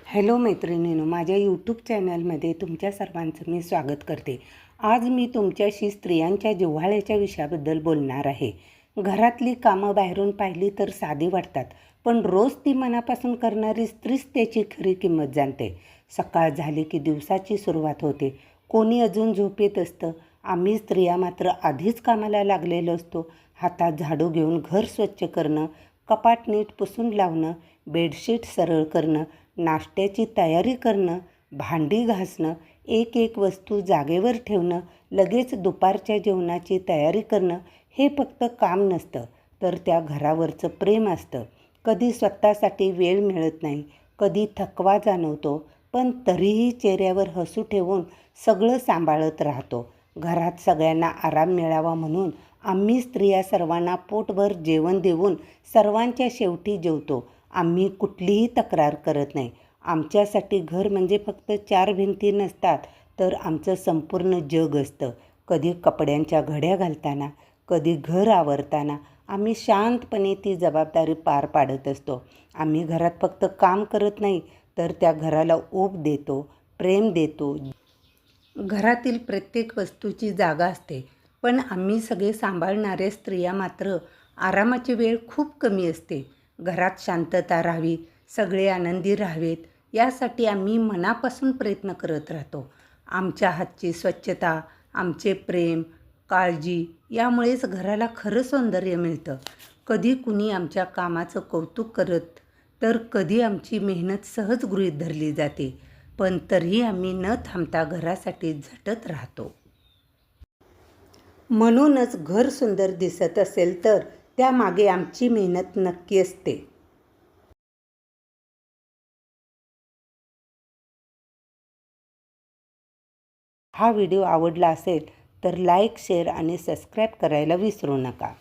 Hello मैत्रिणींनो, माझ्या YouTube चॅनलमध्ये तुमच्या सर्वांचं मी स्वागत करते। आज मी तुमच्याशी स्त्रियांच्या जिव्हाळ्याच्या विषयाबद्दल बोलणार आहे। घरातली कामं बाहेरून पाहिली तर साधी वाटतात, पण रोज ती मनापासून करणारी स्त्रीच त्याची खरी किंमत जाणते। सकाळ झाली की दिवसाची सुरुवात होते, कोणी अजून झोपेत असतं, आम्ही स्त्रिया मात्र आधीच कामाला लागलेलो असतो। हातात झाडू घेऊन घर स्वच्छ करणं, कपाट नीट पुसून लावणं, बेडशीट सरळ करणं, नाश्त्याची तयारी करणं, भांडी घासणं, एक एक वस्तू जागेवर ठेवणं, लगेच दुपारच्या जेवणाची तयारी करणं हे फक्त काम नसतं, तर त्या घरावरचं प्रेम असतं। कधी स्वतःसाठी वेळ मिळत नाही, कधी थकवा जाणवतो, पण तरीही चेहऱ्यावर हसू ठेवून सगळं सांभाळत राहतो। घरात सगळ्यांना आराम मिळावा म्हणून आम्ही स्त्रिया सर्वांना पोटभर जेवण देऊन सर्वांच्या शेवटी जेवतो। आम्ही कुठलीही तक्रार करत नाही। आमच्यासाठी घर म्हणजे फक्त चार भिंती नसतात, तर आमचं संपूर्ण जग असतं। कधी कपड्यांच्या घड्या घालताना, कधी घर आवरताना आम्ही शांतपणे ती जबाबदारी पार पाडत असतो। आम्ही घरात फक्त काम करत नाही, तर त्या घराला ऊब देतो, प्रेम देतो। घरातील प्रत्येक वस्तूची जागा असते, पण आम्ही सगळे सांभाळणाऱ्या स्त्रिया मात्र आरामाची वेळ खूप कमी असते। घरात शांतता राहावी, सगळे आनंदी राहावेत यासाठी आम्ही मनापासून प्रयत्न करत राहतो। आमच्या हातची स्वच्छता, आमचे प्रेम, काळजी यामुळेच घराला खरं सौंदर्य मिळतं। कधी कुणी आमच्या कामाचं कौतुक करत, तर कधी आमची मेहनत सहज गृहीत धरली जाते, पण तरीही आम्ही न थांबता घरासाठी झटत राहतो। म्हणूनच घर सुंदर दिसत असेल तर त्यामागे आमची मेहनत नक्की असते। हा व्हिडिओ आवडला असेल तर लाईक, शेअर आणि सबस्क्राईब करायला विसरू नका।